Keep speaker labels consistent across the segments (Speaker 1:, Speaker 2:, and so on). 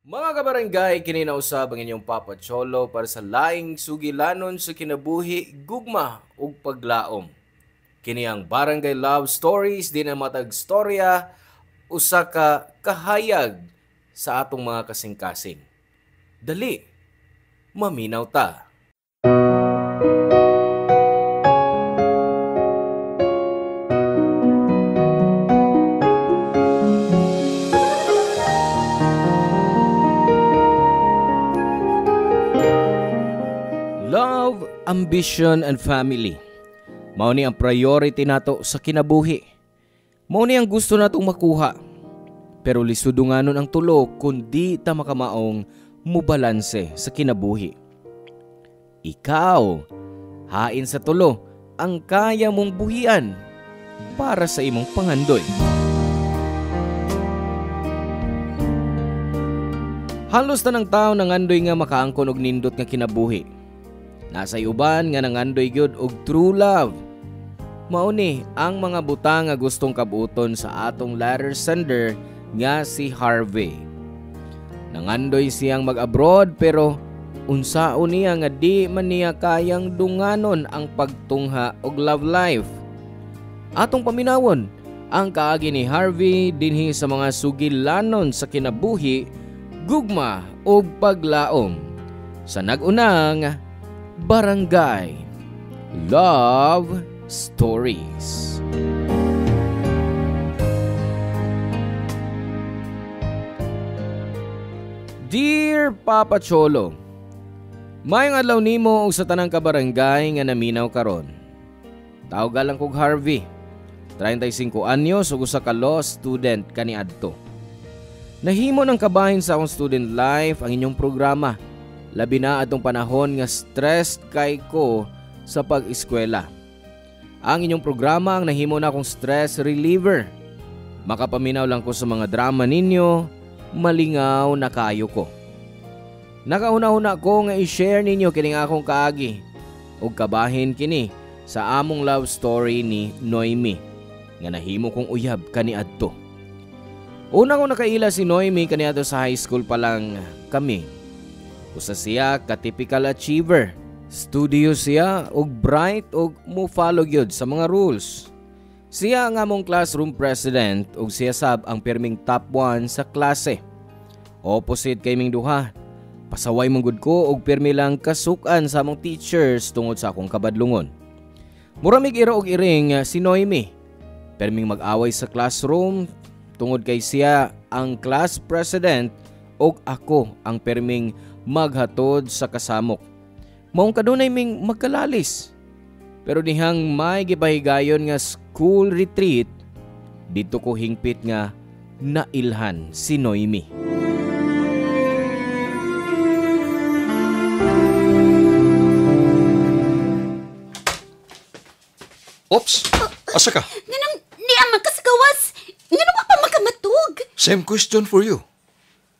Speaker 1: Mga kabarangay, kininausab ang inyong Papa Cholo para sa laing sugilanon sa kinabuhi, gugma ug paglaom. Kini ang Barangay Love Stories din ang matag storya usa ka kahayag sa atong mga kasing-kasing. Dali, maminaw ta. Love, ambition, and family. Mao ni ang priority nato sa kinabuhi. Mao ni ang gusto natong makuha. Pero lisudunganon ang tulo kundi ta makamaong mubalanse sa kinabuhi. Ikaw, hain sa tulo ang kaya mong buhian para sa imong pangandoy. Halos tanang tao nangandoy nga makaangkon og nindot nga kinabuhi. Nasa uban nga nangandoy gyud og true love. Mao ni ang mga butang nga gustong kabuton sa atong letter sender nga si Harvey. Nangandoy siyang mag-abroad pero unsaon niya nga di man niya kayang dunganon ang pagtungha og love life. Atong paminawon ang kaagi ni Harvey dinhi sa mga sugilanon sa kinabuhi, gugma ug paglaom. Sa nagunang Barangay Love Stories. Dear Papa Cholo, mayong adlaw nimo og sa tanang kabarangay nga naminaw karon. Tawag lang kog Harvey, 35 anyos ug usa ka law student kaniadto. Nahimo ng kabahin sa akong student life ang inyong programa. Labi na atong panahon nga stressed kay ko sa pag-eskwela. Ang inyong programa ang nahimo na akong stress reliever. Makapaminaw lang ko sa mga drama ninyo, malingaw na kayo ko. Nakauna-una ko nga i-share ninyo kining akong kaagi ug kabahin kini sa among love story ni Noemi nga nahimo kong uyab kaniadto. Una ko nakaila si Noemi kaniadto sa high school pa lang kami. Usa siya ka-typical achiever. Studious siya og bright og mo-follow gyud sa mga rules. Siya nga among classroom president ug siya sab ang pirming top 1 sa klase. Opposite kay ming duha. Pasaway mong gud ko og pirmi lang kasukan sa among teachers tungod sa akong kabadlungon. Muramig iro og iring si Noemi. Pirming mag-away sa classroom tungod kay siya ang class president og ako ang pirming maghatod sa kasamok. Maong kadunay ming magkalalis. Pero dihang may gipahigayon nga school retreat, dito ko hingpit nga nailhan si Noemi.
Speaker 2: Ops! Asa ka?
Speaker 3: Nganong niya magkasagawas? Nganong pa magkamatug?
Speaker 2: Same question for you.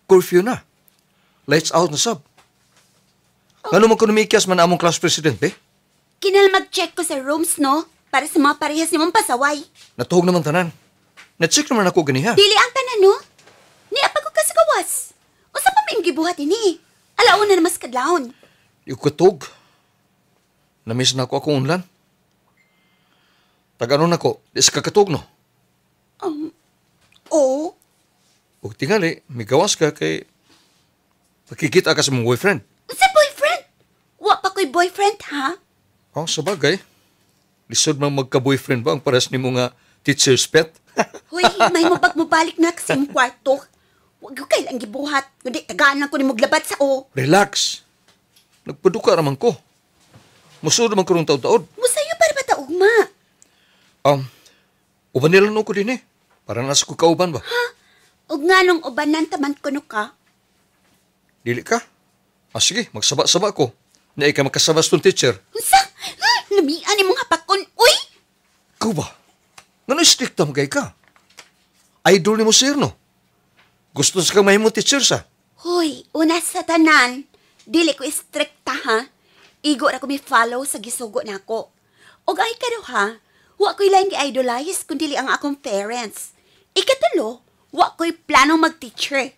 Speaker 2: Curfew na. Lights out na sab. Ngano man ko numikyas man among class president, eh?
Speaker 3: Kinal mag-check ko sa rooms, no? Para sa mga parehas ni mong pasaway.
Speaker 2: Natuhog naman tanan. Na-check naman ako ganiha.
Speaker 3: Dili ang tanan, no? Niya pa ko kasagawas. Usa pa may gibuhat ini. Alauna na mas kadlawon.
Speaker 2: Yung kutog. Namiss na ako akong unlan. Taganon ako, di sa kakatog, no?
Speaker 3: Oo.
Speaker 2: Huwag tingali, may gawas ka kay makikita ka sa mong boyfriend.
Speaker 3: Sa boyfriend? Wa pa ko'y boyfriend, ha?
Speaker 2: Oh, sabagay. Lisod mang magka-boyfriend ba ang pares ni mo nga teacher's pet?
Speaker 3: Hoy, may mabag mo balik na kasi yung kwarto. Huwag ko kailang gibuhat. Kundi tagaan lang ko ni maglabat sa o.
Speaker 2: Relax. Nagpaduka naman ko. Musuod naman ko ng taod-taod.
Speaker 3: Musayo para ba taugma?
Speaker 2: Uban nila ko din eh. Para nasa ko kauban ba?
Speaker 3: Ug nga nung ubanan taman kuno ka.
Speaker 2: Dili ka? Sige, magsaba-saba ko. Na ikaw makasabas tong teacher.
Speaker 3: Unsa? Lamian ni mga pakon. Uy!
Speaker 2: Ikaw ba? Ngano strikta magay ka? Idol ni mo sir, no? Gusto sa kang mahimong teacher sa?
Speaker 3: Hoy, una sa tanan. Dili ko istrikta, ha? Igo ra ko mi follow sa gisugo nako. Og ay kado ha, wa ko'y laing gi-idolize kundi ang akong parents. Ikatulo, wa ko'y planong mag-teacher.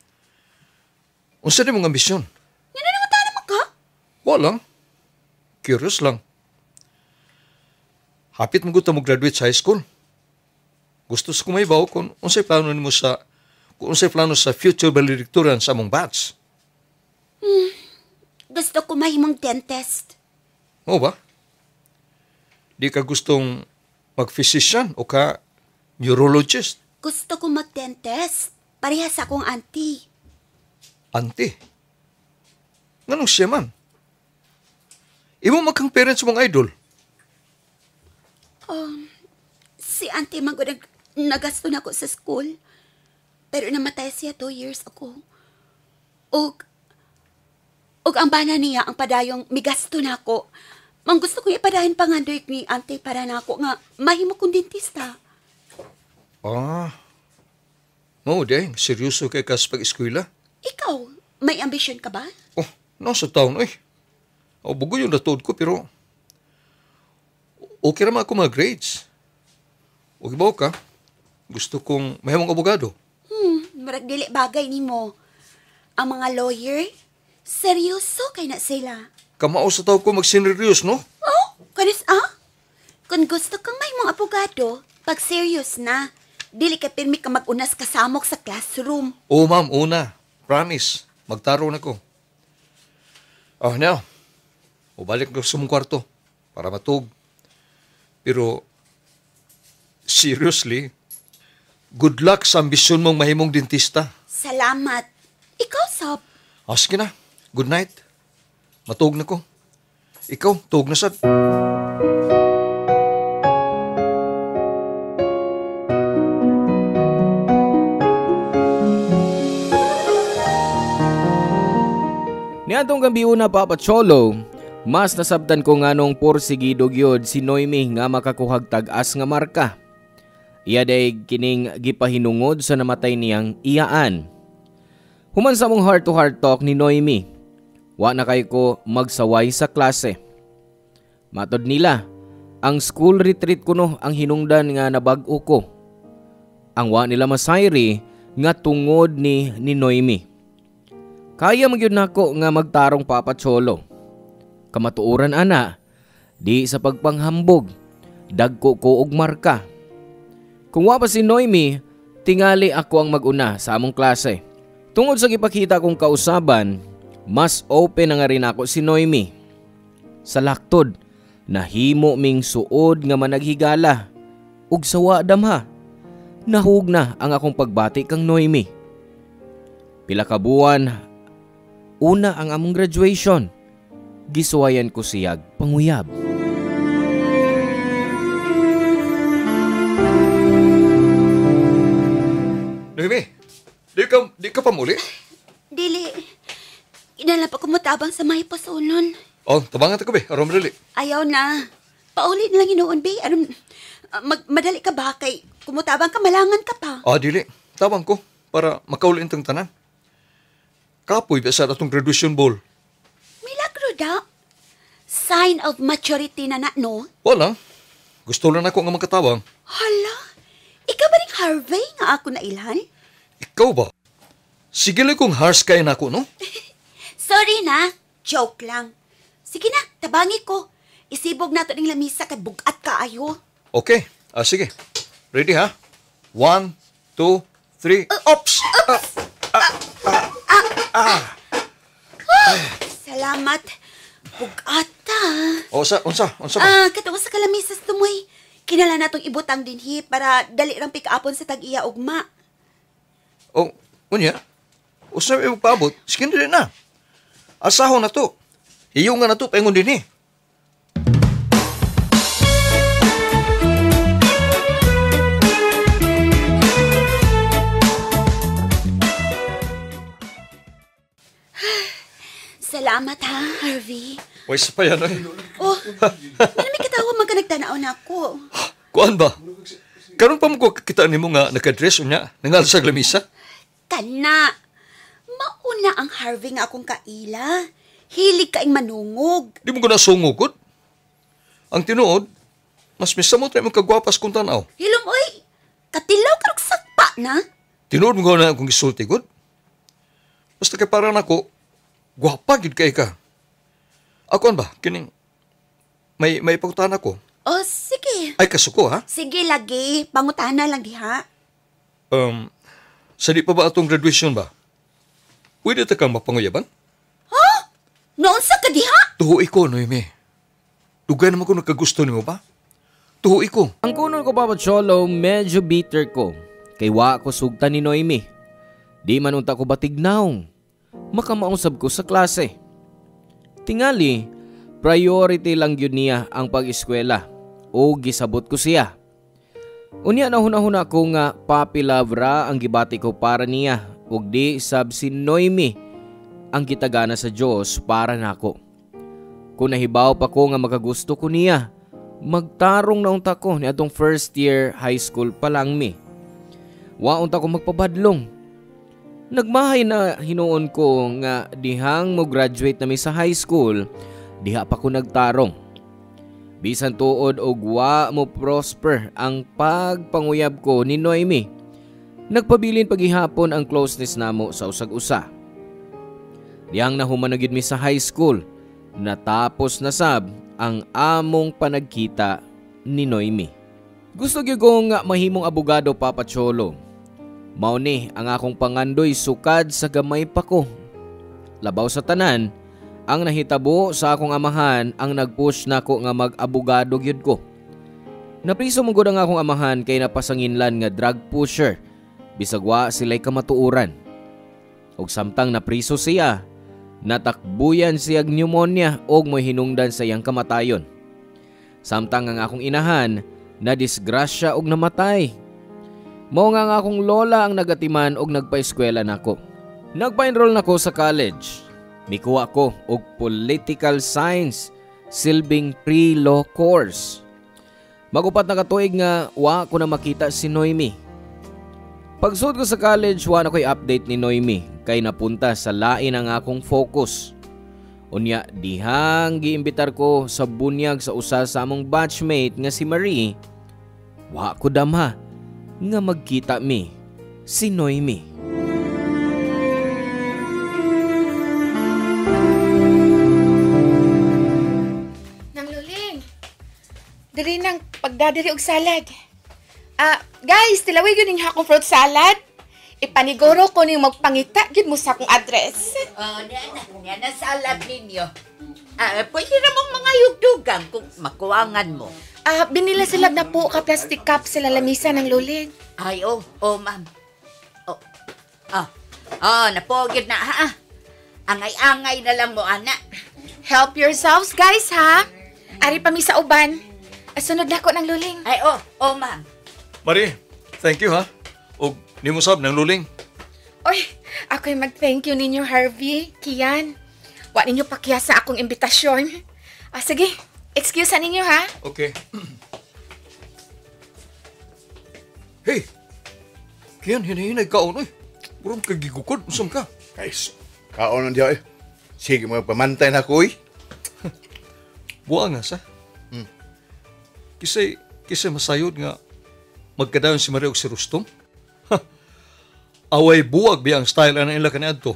Speaker 2: Unsa di mong ambisyon?
Speaker 3: Nga na naman naman ka?
Speaker 2: Wala. Curious lang. Hapit mo mo graduate sa high school. Gusto sa kumaybaw kung unsay plano nimo sa future valedictorian sa among batch.
Speaker 3: Gusto ko mahimong dentist.
Speaker 2: Oo ba? Di ka gustong mag-physician o ka neurologist?
Speaker 3: Gusto ko mag-dentist. Parehas akong auntie.
Speaker 2: Ante. Nganong siya man? Imo magkang parents mong idol.
Speaker 3: Si auntie magod nagasto na ako sa school. Pero namatay siya 2 years ago. Og ang bana niya ang padayong migasto na ako. Mang gusto ko ipadahin pangandoy ni auntie para na ako nga mahimo kong dentista.
Speaker 2: Mao deng, seryoso kay ka sa pag-eskwela?
Speaker 3: Ikaw, may ambisyon ka ba?
Speaker 2: Oh, nasa taon eh. Bugo yung natuod ko pero okay naman ako mga grades. Okay ba ka? Gusto kong mahimong abogado.
Speaker 3: Marag dili bagay nimo. Ang mga lawyer, seryoso kay na sila.
Speaker 2: Kamao sa tao ko magsineryos, no?
Speaker 3: Oh, kanis Kung gusto kang mahimong abogado, pag serious na, dili ka pirmi ka mag-unas kasamok sa classroom.
Speaker 2: Oo, ma'am, una. Promise. Magtaro na ko. Now. Balik ko sa mong kwarto para matug. Pero, seriously, good luck sa ambisyon mong mahimong dentista.
Speaker 3: Salamat. Ikaw, Sob.
Speaker 2: Sige na. Good night. Matug na ko. Ikaw, tug na sad.
Speaker 1: Niadtong gabi una Papa Cholo, mas nasabtan ko nga nung porsigido gyud si Noemi nga makakuhag tag-as nga marka. Iya day kining gipahinungod sa namatay niyang iyaan. Human sa mong heart-to-heart talk ni Noemi, wa na kay ko magsaway sa klase. Matod nila, ang school retreat kuno ang hinungdan nga nabag-o ko. Ang wa nila masayri nga tungod ni Noemi. Kaya magyud nako nga magtarong Papa Cholo. Kamatuoran ana, di sa pagpanghambog, dagko ko og marka. Kung wa pa si Noemi, tingali ako ang maguna sa among klase. Tungod sa gipakita kong kausaban, mas open na nga rin ako si Noemi. Sa laktod, nahimo ming suod nga managhigala. Ug sawa damha, nahug na ang akong pagbati kang Noemi. Pila ka buwan, una ang among graduation. Gisuwayan ko siyag panguyab.
Speaker 2: Noemi, di ka pa muli?
Speaker 3: Dili. Inala pa kumutabang sa may pasunon.
Speaker 2: Tabangan ta ko be, aron madali.
Speaker 3: Ayaw na. Pauli na lang inuon, be. Madali ka ba? Kay kumutabang ka, malangan ka pa.
Speaker 2: Dili. Tabang ko para makaulin tang tanan. Kapoy ba sa atong graduation ball?
Speaker 3: Milagro da. Sign of maturity na no?
Speaker 2: Wala. Gusto lang ako nga magkatabang.
Speaker 3: Hala, ikaw ba rin Harvey nga ako na ilhan?
Speaker 2: Ikaw ba? Sige lang kung harsh kayo na ako, no?
Speaker 3: Sorry na, joke lang. Sige na, tabangi ko. Isibog nato ng lamisa kay bugat kaayo.
Speaker 2: Okay, sige. Ready ha? 1, 2, 3, ops!
Speaker 3: Salamat. Bugata.
Speaker 2: Unsa ba?
Speaker 3: Katong sa kalamisas tumoy. Kinala natong ibutang dinhi para dali rang pick-upon sa tag-iya ugma.
Speaker 2: Unya? Usa may magpaabot, sige din na. Asahon na to. Hiyo nga na to, paingon din eh.
Speaker 3: Salamat ha, Harvey.
Speaker 2: Way sa pa yan eh.
Speaker 3: May katawa man ka nagtanaw na ako.
Speaker 2: Kuan ba? Karon pa mo ko kita nimo nga nakadress unya, nangal sa lamisa?
Speaker 3: Kana. Mauna ang Harvey nga akong kaila. Hilig kaing manungog.
Speaker 2: Di mo ko nasungugod. Ang tinuod, mas misa mo tayo mong kagwapas kung tanaw.
Speaker 3: Hilom, oy. Katilaw karong sakpa na.
Speaker 2: Tinuod mo ko na akong gisulti, good? Basta kay parang ako, gwapa gid kay ka. Ako ba? Kining, may pagutahan ako.
Speaker 3: Oh, sige.
Speaker 2: Ay, kasuko ha?
Speaker 3: Sige lagi, pangutana lang diha.
Speaker 2: Sa di pa ba atong graduation ba? Pwede ta kang mapanguyaban?
Speaker 3: Noon sa kadiha?
Speaker 2: Tuhoy ko, Noemi. Dugay naman ko nagkagusto nimo ba? Tuhoy ko.
Speaker 1: Ang kunon ko, Papa Cholo, medyo bitter ko. Kay wa ko sugtan ni Noemi. Di man unta ko batignaw. Makamausab ko sa klase. Tingali, priority lang yun niya ang pag-eskwela. O gisabot ko siya. Unya na hunahuna ko nga papi love ra ang gibati ko para niya. Ug di sab si Noemi ang kitagana sa Diyos para nako. Kung nahibaw pa ko nga makagusto ko niya, magtarong na unta ko ni atong first year high school pa lang mi. Wa unta ko magpabadlong. Nagmahay na hinuon ko nga dihang mo graduate na mi sa high school, diha pa ko nagtarong. Bisan tuod og wa mo prosper ang pagpanguyab ko ni Noemi. Nagpabilin paghihapon ang closeness namo sa usag-usa. Diyang nahuman na gid mi sa high school, natapos na sab ang among panagkita ni Noemi. Gusto gyud ko nga mahimong abogado, Papa Cholo. Mao ni ang akong pangandoy sukad sa gamay pa ko. Labaw sa tanan, ang nahitabo sa akong amahan ang nagpush nako nga mag-abogado gyud ko. Napriso mo gud ang akong amahan kay napasanginlan nga drug pusher, bisag wa sila'y kamatuoran. Og samtang napriso siya, natakbuyan siyag pneumonia og mo'y hinungdan sa iyang kamatayon. Samtang ang akong inahan, na disgrasya og namatay. Mao nga ang akong lola ang nagatiman og nagpa-eskwela nako. Nagpa-enroll nako sa college. Mikuha ko og political science, silbing pre-law course. Magupat na katuig nga wa ko na makita si Noemi. Pagsud ko sa college, wa na ko'y update ni Noemi kay napunta sa lain ang akong focus. Unya, dihang giimbitar ko sa bunyag sa usa sa among batchmate nga si Marie, wa ko damha nga magkita mi si Noemi.
Speaker 4: Nang Luling, diri nang pagdadiri og salad. Guys, tilaway yun yung akong fruit salad. Ipaniguro ko niyong magpangita, yun mo sa akong address.
Speaker 5: Yan ang salad ninyo. Pwede na mong mga yugdugan kung makuwangan mo.
Speaker 4: Binila sila na po ka plastic cup sila lamisa ng Luling.
Speaker 5: Ay, ma'am. Napogid na, ha? Angay-angay na lang mo, anak.
Speaker 4: Help yourselves, guys, ha? Ari pa mi sa uban. Sunod na ko ng Luling.
Speaker 5: Ay, ma'am.
Speaker 2: Marie, thank you ha. O ni mo sab ng luling.
Speaker 4: Oy, ako'y mag-thank you ninyo, Harvey, Kian. Wa ninyo pakiya sa akong imbitasyon. Sige, excuse ninyo, ha?
Speaker 2: Okay. Hey, Kian, hinahinay kaon, oy. Burong kagigukod, usam ka.
Speaker 6: Guys, kaon nun diya eh. Sige mo pamantay na ko eh.
Speaker 2: Buwa nga sa. Kisay masayod nga magkadayon si Maria og si Rustom. Away buwag biya ang style ana ila kaniadto.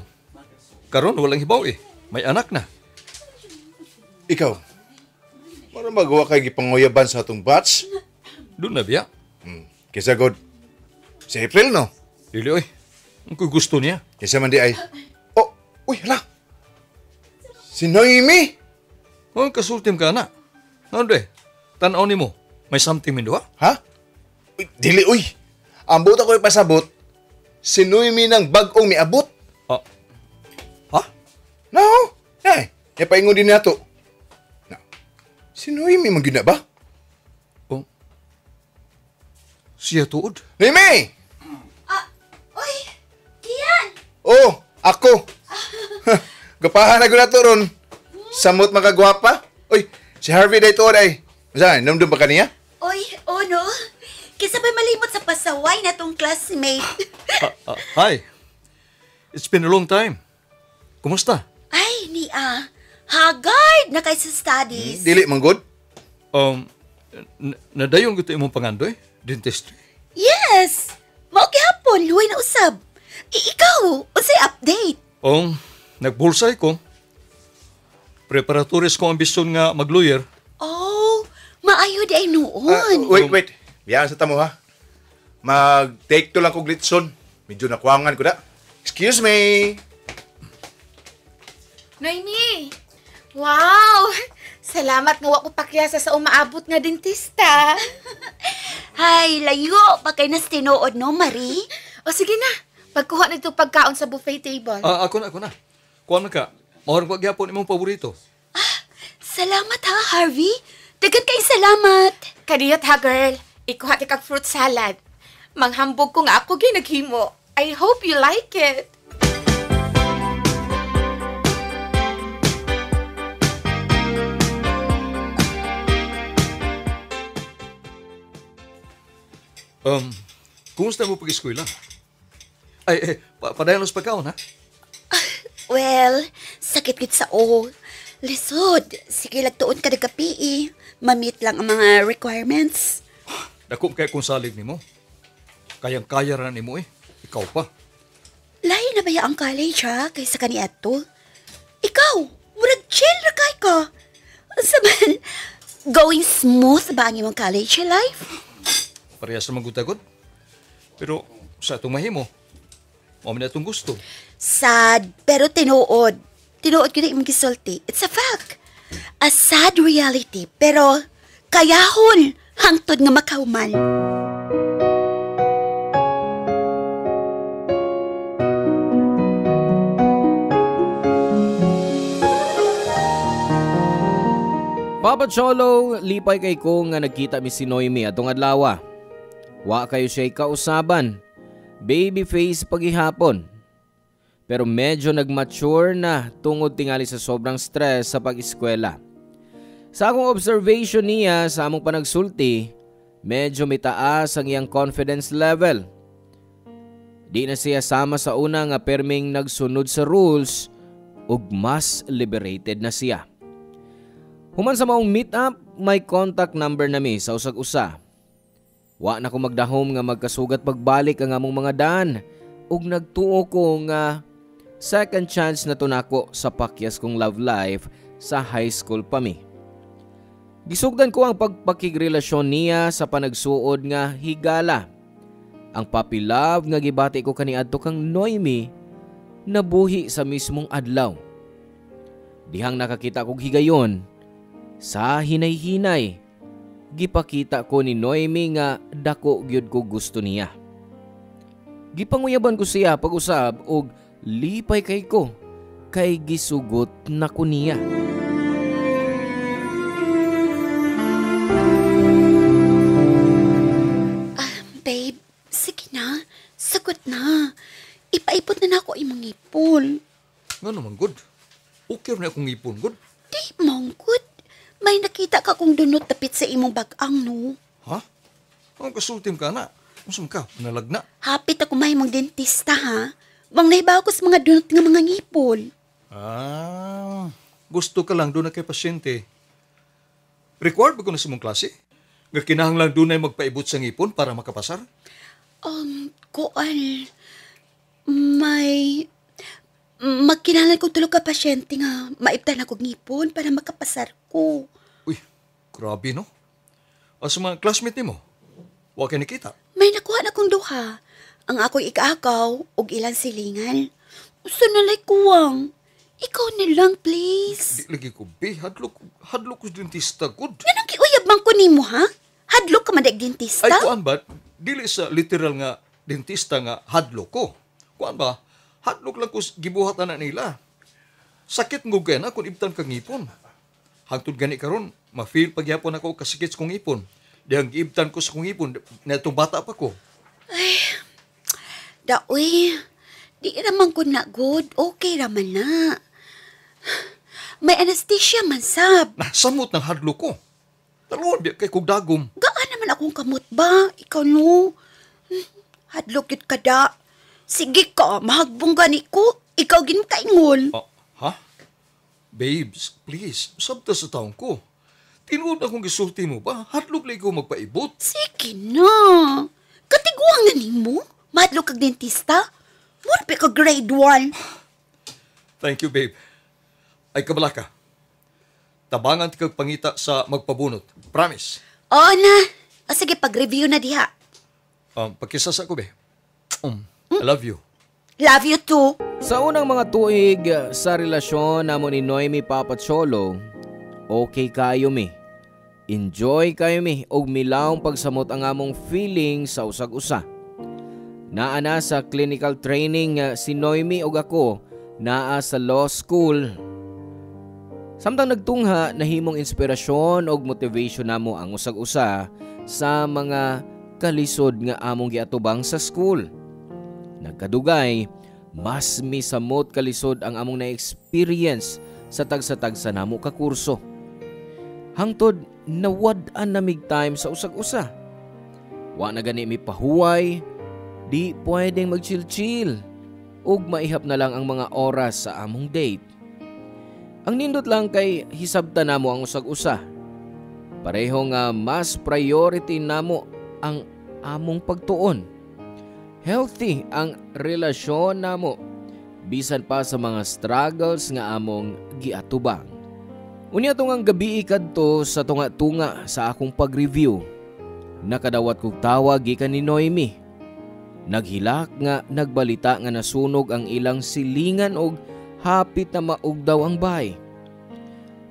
Speaker 2: Karon walang hibaw eh. May anak na.
Speaker 6: Ikaw, para magawa kay gipanguyaban sa atong batch.
Speaker 2: Doon na biya.
Speaker 6: Kisa god, si April no?
Speaker 2: Dili oy. Ang ko'y gusto niya.
Speaker 6: Kisa man di ay, uy, hala. Si Noemi.
Speaker 2: Oh, kasultim ka na. Andre, tanaw ni mo. May something min duha?
Speaker 6: Ha? Uy, dili, uy. Ang buta ko ipasabot, si Noemi ng bag-ong miabot.
Speaker 2: Ha?
Speaker 6: No. Ay, napaingon din nato. Na, si Noemi man gyud na ba?
Speaker 2: Oh. Siya tuod.
Speaker 6: Noemi!
Speaker 3: Oy, Kian!
Speaker 6: Oh, ako. Gapahan na na to ron. Samot makagwapa. Uy, si Harvey day to ay. Saan, namdum ba kaniya?
Speaker 3: Oy, no? Kisabay malimot sa pasaway na tong classmate.
Speaker 2: Hi. It's been a long time. Kumusta?
Speaker 3: Ay, Haggard na kay sa studies.
Speaker 6: Dili, manggod?
Speaker 2: Nadayon ko ito imong pangandoy? Dentistry?
Speaker 3: Yes! Mao gihapon, luway na usab. Ikaw, unsay update?
Speaker 2: Nagbulsay ko. Preparatories ko ambisyon nga mag-lawyer.
Speaker 3: Oh, maayo di ay noon.
Speaker 6: Wait. Biyaan sa tamo ha. Mag-take to lang kong litson. Medyo nakuangan ko da. Excuse me.
Speaker 4: Noemi! Wow! Salamat nga wa ko pakyasa sa umaabot nga dentista.
Speaker 3: Hay, layo. Pagkay nas tinuod no, Marie?
Speaker 4: O sige na, pagkuha nito pagkaon sa buffet table.
Speaker 2: Ako na. Kuha na ka. Mahorang pagyapon imong paborito.
Speaker 3: Salamat ha, Harvey. Dagan kay salamat.
Speaker 4: Kadiyot ha, girl. Ikuha ti kag fruit salad. Manghambog ko nga ako ginaghimo. I hope you like it.
Speaker 2: Kumusta mo pag-eskwela? Padayon sa pagkaon, ha?
Speaker 3: Well, sakit gid sa o. Lisod, sige lagtuon ka nagkapi. Ma-meet lang ang mga requirements.
Speaker 2: Dako kay kung salig nimo. Kayang-kaya ra nimo Ikaw pa.
Speaker 3: Lahi na ba ya ang college ha, kaysa kaniadto? Ikaw, murag chill ra kay ka. Saman, going smooth ba ang imong college life?
Speaker 2: Parehas naman gutagod. Pero sa itong mahimo, mo na itong gusto.
Speaker 3: Sad, pero tinuod. Tinuod ko na imong gisulti. It's a fact. A sad reality, pero kayahon hangtod nga makauman.
Speaker 1: Papa Cholo, lipay kay ko nga nagkita mi si Noemi atong adlaw. Wa kayo siya'y kausaban. Baby face paghihapon. Pero medyo nagmature na tungod tingali sa sobrang stress sa pag-eskwela. Sa akong observation niya sa among panagsulti, medyo mitaas ang iyang confidence level. Di na siya sama sa una nga perming nagsunod sa rules ug mas liberated na siya. Human sa maong meet up, may contact number na mi sa usag-usa. Wa na ko magdahom nga magkasugat pagbalik ang among mga daan ug nagtuo ko nga second chance na tunako sa pakyas kong love life sa high school pa mi. Gisugdan ko ang pagpakigrelasyon niya sa panagsuod nga higala. Ang puppy love nga gibati ko kaniadto kang Noemi nabuhi sa mismong adlaw. Dihang nakakita kog higayon, sa hinay-hinay, gipakita ko ni Noemi nga dako gyud ko gusto niya. Gipanguyaban ko siya pag-usab og lipay kay ko kay gisugot na ko niya.
Speaker 3: Babe, sige na. Sagot na. Ipaipot na ako imong ipon.
Speaker 2: Nga naman, good. Okay na akong ipon, good.
Speaker 3: Di mong good. May nakita ka kung dunot tapit sa imong bag-ang, no?
Speaker 2: Ha? Ang kasultim ka na. Masam ka, nalagna.
Speaker 3: Hapit ako mahimong dentista, ha? Mang nahibaw ko sa mga dunot nga mga ngipon.
Speaker 2: Gusto ka lang doon na kay pasyente. Required ba ko na sa mong klase? Nga kinahanglan doon ay magpaibot sa ngipon para makapasar?
Speaker 3: Kuan, may... Magkinalan ko tulog ka pasyente nga maibtan ako ngipon para makapasar ko.
Speaker 2: Uy, grabe no? Sa mga classmate mo, huwag ka nakita.
Speaker 3: May nakuha na kong duha. Ang ako'y ikaakaw ug ilang silingan. Usa na lay kuwang. Ikaw na lang, please.
Speaker 2: Di lagi ko, be. Hadlok ko sa dentista, good.
Speaker 3: Ganang kiuyab man ko nimo, ha? Hadlok ka madag dentista?
Speaker 2: Ay, kuan ba? Dili sa literal nga dentista nga hadlok ko. Kuan ba? Hadlok lang ko gibuhatan na nila. Sakit mo gana kung ibtan kang ngipon. Hangtod gani karon, ma-feel pagyapon ako kasikit sa kong ngipon. Dihang giibtan ko sa kong ngipon, na itong bata pa ko.
Speaker 3: Ay, daoy. Di naman ko na good. Okay raman na. May anesthesia man sab.
Speaker 2: Samot ng hadlok ko. Taluan biya kay kong dagom.
Speaker 3: Gaan naman akong kamot ba? Ikaw no? Hadlok yun kada. Sige ka, mahagbong gani ko. Ikaw ginkaingol.
Speaker 2: Ha? Babes, please, sabta sa taong ko. Tinuod akong gisulti mo ba? Hadlok lang ko magpaibot.
Speaker 3: Sige na. Katiguang na nimo? Mahadlok kag dentista? Mura pa ka grade 1.
Speaker 2: Thank you, babe. Ay kabala ka. Tabangan ti kag pangita sa magpabunot. Promise.
Speaker 3: Oo na. O sige, pag-review na diha.
Speaker 2: Pagkisasa ko, babe. I love you.
Speaker 3: Love you too.
Speaker 1: Sa unang mga tuig sa relasyon namo ni Noemi Papa Cholo, okay kayo mi. Enjoy kayo mi og milawng pagsamot ang among feeling sa usag-usa. Naa sa clinical training si Noemi og ako, naa sa law school. Samtang nagtungha nahimong inspirasyon og motivation namo ang usag-usa sa mga kalisod nga among giatubang sa school. Nagkadugay, mas misamot kalisod ang among na-experience sa tagsa-tagsa namo ka kurso. Hangtod nawad-an namig time sa usag-usa. Wa na gani mi pahuway, di pwedeng mag-chill-chill ug maihap na lang ang mga oras sa among date. Ang nindot lang kay hisabta namo ang usag-usa. Pareho nga mas priority namo ang among pagtuon. Healthy ang relasyon namo bisan pa sa mga struggles nga among giatubang. Unya tong ang gabi kadto sa tunga-tunga sa akong pag-review. Nakadawat kog tawag gikan ni Noemi. Naghilak nga nagbalita nga nasunog ang ilang silingan og hapit na maugdaw ang bahay.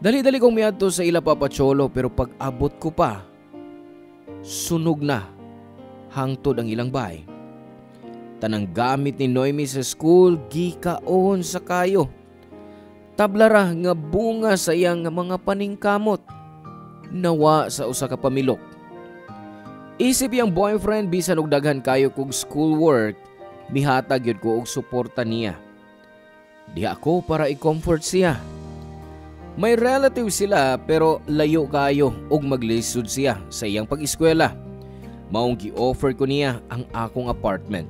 Speaker 1: Dali-dali kong miadto sa ila Papa Cholo pero pag abot ko pa, sunog na hangtod ang ilang bahay. Tanang gamit ni Noemi sa school gikaon sa kayo. Tablara nga bunga sa iyang mga paningkamot. Nawa sa usa ka pamilok. Isip yang boyfriend bisan og daghan kayo kog schoolwork, mihatag yun ko og suporta niya. Di ako para i-comfort siya. May relative sila pero layo kayo og maglisod siya sa iyang pag-eskwela. Maong gi-offer ko niya ang akong apartment.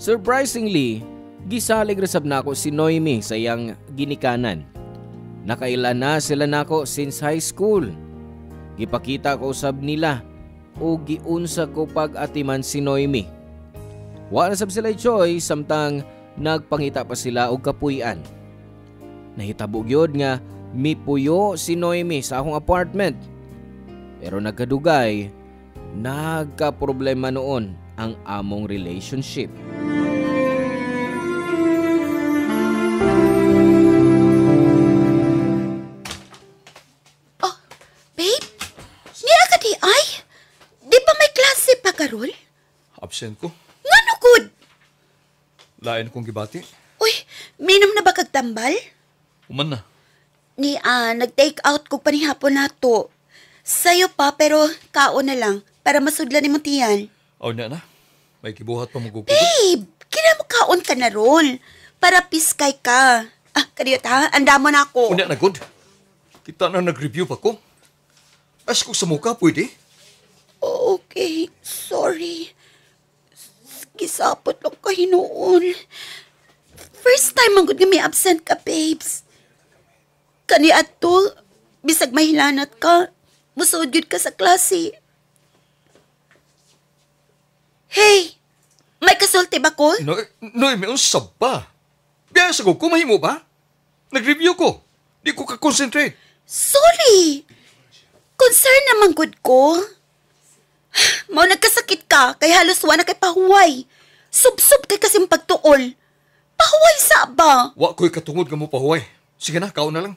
Speaker 1: Surprisingly, gisalig resab nako si Noemi sa iyang ginikanan. Nakaila na sila nako since high school. Gipakita ko usab nila o giunsa ko pag-atiman si Noemi. Wa na sab sila choice samtang nagpangita pa sila og kapuy-an. Nahitabo gyud nga mipuyo si Noemi sa akong apartment. Pero nagkadugay, nagka-problema noon ang among relationship.
Speaker 3: Oh, babe? Nira ka di ay? Di ba may klase pa, Karol?
Speaker 2: Absent ko.
Speaker 3: Ngano good?
Speaker 2: Lain kong gibati.
Speaker 3: Uy, minom na ba kag tambal?
Speaker 2: Uman na.
Speaker 3: Nag-take out ko panihapon na to. Sayo pa pero kaon na lang para masudlan ni mo tiyan.
Speaker 2: Aw na. May kibuhat pa mo
Speaker 3: Babe, kina mo kaon ka na ron para piskay ka. Kadiyot ha, anda mo na ako.
Speaker 2: Unya na good. Kita na nag-review pa ko. As ko sa mukha, pwede?
Speaker 3: Okay, sorry. Gisapot lang kayo noon. First time ang good nga may absent ka, babes. Kani ato, bisag mahilanat ka, musod yun ka sa klase. Hey, may kasulti ba ko?
Speaker 2: Noy, may unsab pa. Biyasa ko, kumahimo ba? Nag-review ko. Di ko ka-concentrate.
Speaker 3: Sorry. Concern naman good ko. Mao nagkasakit ka, kay halos wala kay pahuway. Sub-sub kay kasing pagtuol. Pahuway sa ba?
Speaker 2: Wa ko'y katungod nga mo pahuway. Sige na, kaon na lang.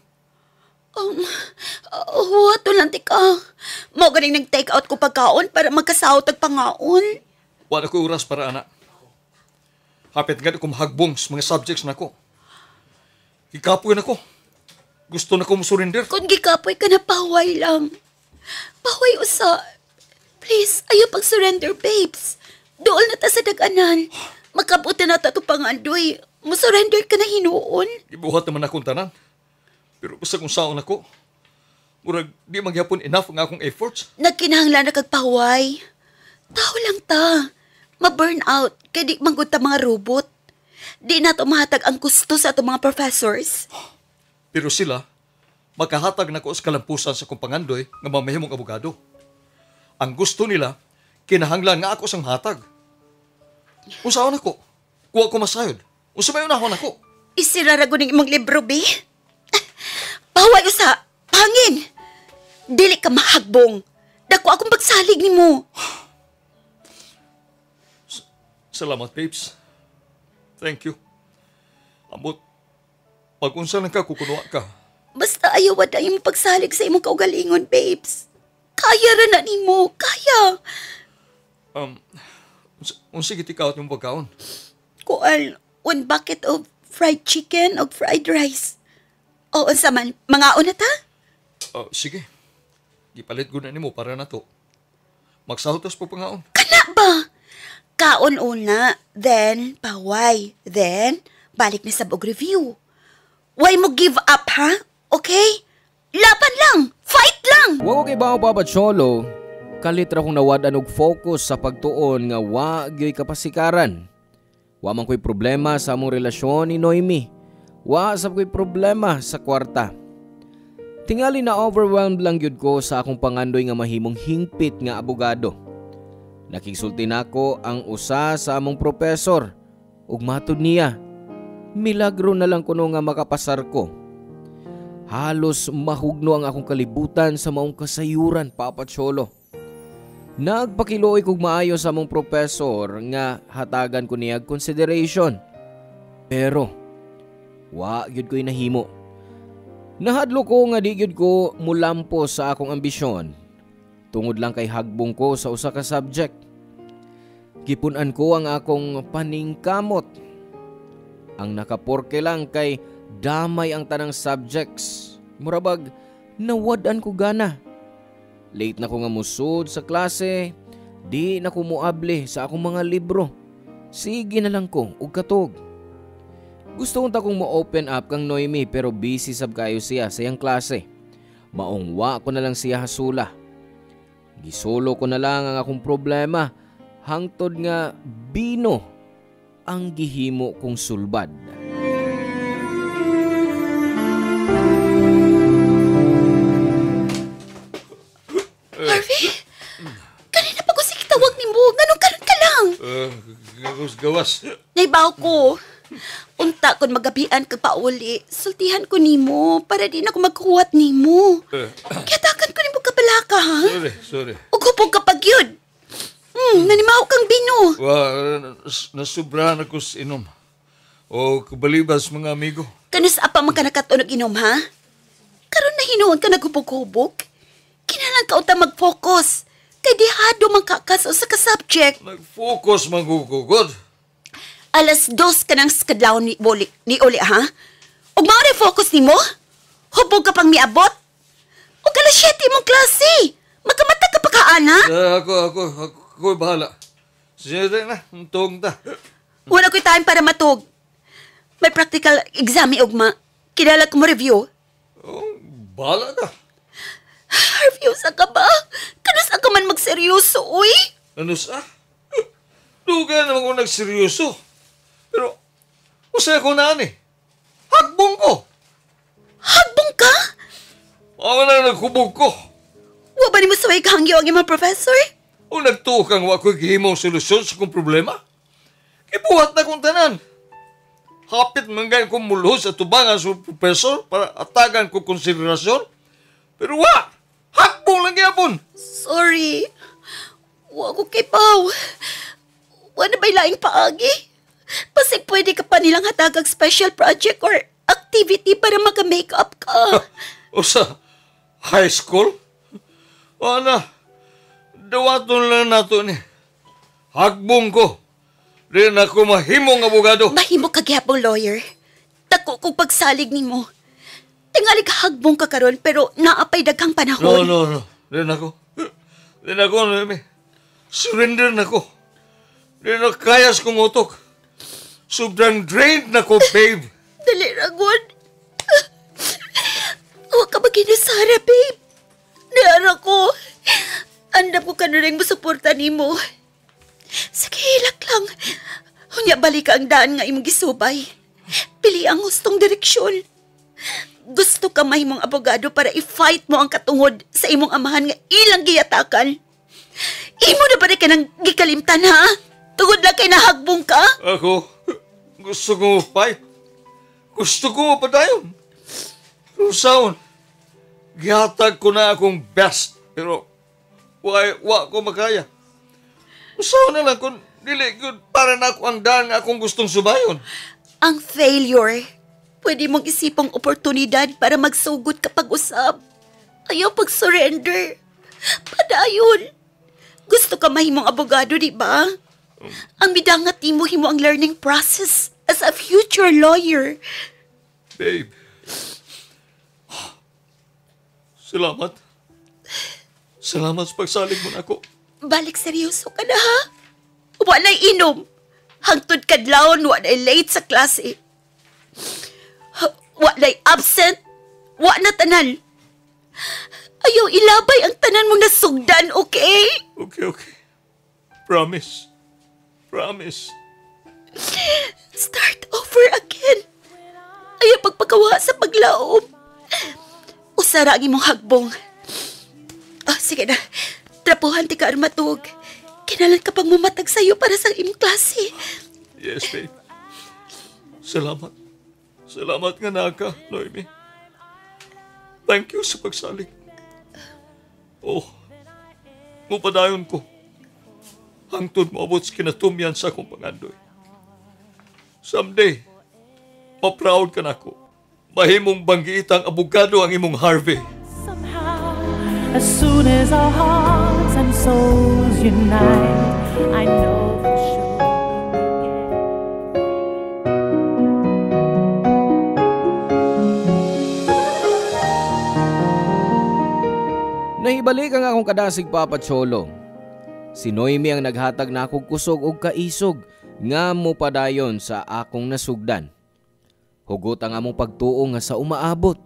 Speaker 3: Wato lang ka. Mao ganing nag-take out ko pagkaon para magkasahot ag pangaon.
Speaker 2: Wala ko'y oras para ana. Hapit nga ko mahagbong sa mga subjects na ko. Ikapoy na ko. Gusto na ko mo-surrender.
Speaker 3: Kung gikapoy ka na pahuway lang. Pahuway usa. Please, ayaw pag-surrender, babes. Dool na ta sa daganan. Makabuti na ta ito pangandoy. Mo-surrender ka na hinuon.
Speaker 2: Ibuhat naman akong tanan. Pero basta kung saon ako, murag di magyapon enough ang akong efforts.
Speaker 3: Nagkinahanglan na kagpahuway. Tao lang ta. Ma-burn out. Kaya di manggod ta mga robot. Di na ito mahatag ang gusto sa itong mga professors.
Speaker 2: Pero sila, makahatag na ko sa kalampusan sa kong pangandoy nga mamahimong abogado. Ang gusto nila, kinahanglan nga ako sang hatag. Usaon ako. Kuha ko masayod. Usa may unahon ako.
Speaker 3: Isirarago ng imong libro, be. Paway usa, pangin. Dili ka mahagbong. Dako akong pagsalig nimo.
Speaker 2: Salamat, babes. Thank you. Ambot, pag-unsa lang ka, kukunuha ka.
Speaker 3: Basta ayaw wala imong pagsalig sa imong kaugalingon, babes. Kaya ra na nimo, kaya.
Speaker 2: Unsa gitikaot yung pagkaon?
Speaker 3: Kuan, 1 bucket of fried chicken o fried rice. O, unsa man, mangaon na ta?
Speaker 2: Sige. Gipalit ko na nimo para na to. Magsahutas po pangaon.
Speaker 3: Kana ba? Kaon una, then paway, then balik na sa og review. Why mo give up, ha? Okay? Laban lang! Fight lang!
Speaker 1: Wa ko kay bao Papa Cholo, kalit ra kong nawadan og focus sa pagtuon nga wa gyoy kapasikaran. Wa man ko'y problema sa among relasyon ni Noemi. Wa sab ko'y problema sa kwarta. Tingali na overwhelmed lang gyud ko sa akong pangandoy nga mahimong hingpit nga abogado. Nakigsulti nako ang usa sa among professor ug matud niya, milagro na lang kuno nga makapasar ko. Halos mahugno ang akong kalibutan sa maong kasayuran, Papa Cholo. Nagpakiluoy kog maayo sa among professor nga hatagan ko niya consideration. Pero wa gyud ko'y nahimo. Nahadlo ko nga di gyud ko mulampo sa akong ambisyon. Tungod lang kay hagbong ko sa usa ka subject. Gipunan ko ang akong paningkamot. Ang nakaporke lang kay damay ang tanang subjects. Murabag nawadan ko gana. Late na ko nga musud sa klase. Di na ko muable sa akong mga libro. Sige na lang ko ug katog. Gusto kong takong mo-open up kang Noemi pero busy sab kayo siya sa iyang klase. Maungwa ko na lang siya hasula. Gisolo ko na lang ang akong problema hangtod nga bino ang gihimo kong sulbad.
Speaker 3: Harvey? Kanina pa ko sige tawag ni mo. Ganun karon ka lang.
Speaker 2: Gawas.
Speaker 3: Naibaw ko. Unta kon magabian ka pauli, sultihan ko nimo para di na ko magkuwat nimo. Kaya takan ko nimo kabalaka, ha?
Speaker 2: Sorry.
Speaker 3: Ug hupog ka pag yun. Nanimaw kang bino.
Speaker 2: Nasubrahan ako sa inom. O kabalibas mga amigo.
Speaker 3: Kanus apa man ka nakatunog inom, ha? Karon na hinuon ka naghubog-hubog. Kinalang ka unta mag-focus. Kay dihado man kakas sa ka-subject.
Speaker 2: Nag-focus magugugod.
Speaker 3: 2:00 ka ng skadlaw ni Uli, ha? Ug mao na focus nimo? Hubog ka pang miabot? O 7:00 mong klase. Magkamata ka pa kaan, ha?
Speaker 2: Ako bahala. Sige na, untong ta.
Speaker 3: Wala ko'y time para matug. May practical exam ugma. Kinala ko mo review.
Speaker 2: Bahala na.
Speaker 3: Review sa ka ba? Kanus ka man magseryoso, uy?
Speaker 2: Ano sa? Duga naman ko nagseryoso. Pero, usay ko na ani. Hagbong ko.
Speaker 3: Hagbong ka?
Speaker 2: Ako na naghubog ko.
Speaker 3: Wa ba ni mo saway kahangyo ang imong professor?
Speaker 2: O nagtukang wa ko'y gihimong solusyon sa kong problema. Ibuhat na kong tanan. Hapit man gayon kong mulhos at tubangan sa professor para atagan ko konsiderasyon. Pero wa! Hagbong lang yapon!
Speaker 3: Sorry. Wa ko kay Pao. Wa na ba'y laing paagi? Pasig pwede ka pa nilang hatagag special project or activity para maka-makeup ka.
Speaker 2: O sa high school? O na, dawaton lang nato ni. Hagbong ko. Rin ako mahimong abogado.
Speaker 3: Mahimo ka gyapong lawyer. Dako kong pagsalig nimo. Tingali ka hagbong ka karon pero naapay daghang panahon.
Speaker 2: No. Rin ako, Noemi. Surrender na ko. Rin ako kayas kong utok. Sobrang drained na ko, babe.
Speaker 3: Dali, Ragod. Huwag ka maginasara, babe. Nara ko. Andam ko ka na rin masuporta ni mo. Sige, hilak lang. Hunya balik ang daan nga imong gisubay. Pili ang gustong direksyon. Gusto ka mahimong abogado para i-fight mo ang katungod sa imong amahan nga ilang giyatakan. Imo na ba rin ka nang gikalimtan, ha? Tungod lang kay nahagbong ka?
Speaker 2: Ako, gusto kong fight. Gusto ko mapadayon. Pero saon, gihatag ko na akong best. Pero wa ko makaya. Saon na lang kung dili good para na ako ang daan nga akong gustong subayon.
Speaker 3: Ang failure, pwede mong isipang oportunidad para magsugod kapag usab. Ayaw pag-surrender. Padayon. Gusto ka mahimong abogado, di ba? Ang midangat mo himo ang learning process as a future lawyer.
Speaker 2: Babe. Salamat. Salamat sa pagsalig mo na ako.
Speaker 3: Balik seryoso ka na, ha? Walay inom. Hangtod kadlawon, walay late sa klase. Walay absent. Wa na tanan. Ayaw ilabay ang tanan mong nasugdan, okay?
Speaker 2: Okay. Promise. Promise.
Speaker 3: Start over again. Ayaw pagpagawa sa paglaom. Usara ang imong hagbong. Sige na. Trapuhan ti ka armatug. Kinalan ka pang mamatag sa'yo para sa imong klase.
Speaker 2: Yes, babe. Salamat. Salamat nga naka, Noemi. Thank you sa pagsalig. Mupadayon ko. Hangtod moabot sa kinatumyan sa akong pangandoy. Someday, ma-proud ka na ako. Mahimong banggiitang abogado ang imong Harvey.
Speaker 7: Somehow, as soon as our hearts and souls unite, I know for sure
Speaker 1: Nahibalik ang akong kadasig Papa Cholo. Si Noemi ang naghatag na akong kusog og kaisog nga mo padayon sa akong nasugdan. Hugot ang among pagtuo nga sa umaabot.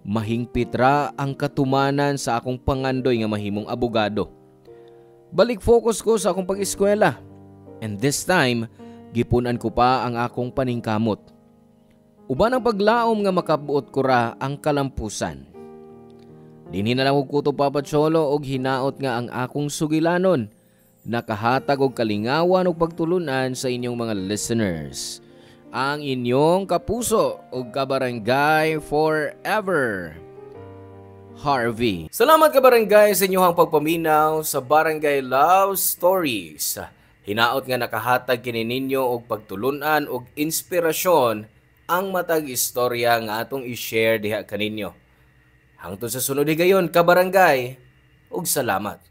Speaker 1: Mahingpit ra ang katumanan sa akong pangandoy nga mahimong abogado. Balik focus ko sa akong pag-eskwela. And this time, gipunan ko pa ang akong paningkamot. Uban ang paglaom nga makabuot ko ra ang kalampusan. Dinhi na lang og kuto Papa Cholo og hinaot nga ang akong sugilanon. Nakahatag og kalingawan og pagtulunan sa inyong mga listeners. Ang inyong kapuso og kabarangay forever, Harvey. Salamat kabarangay sa inyong pagpaminaw sa Barangay Love Stories. Hinaot nga nakahatag kini ninyo og pagtulunan og inspirasyon ang matag istorya nga atong i-share diha kaninyo. Hangtod sa sunod higayon kabarangay, ug salamat.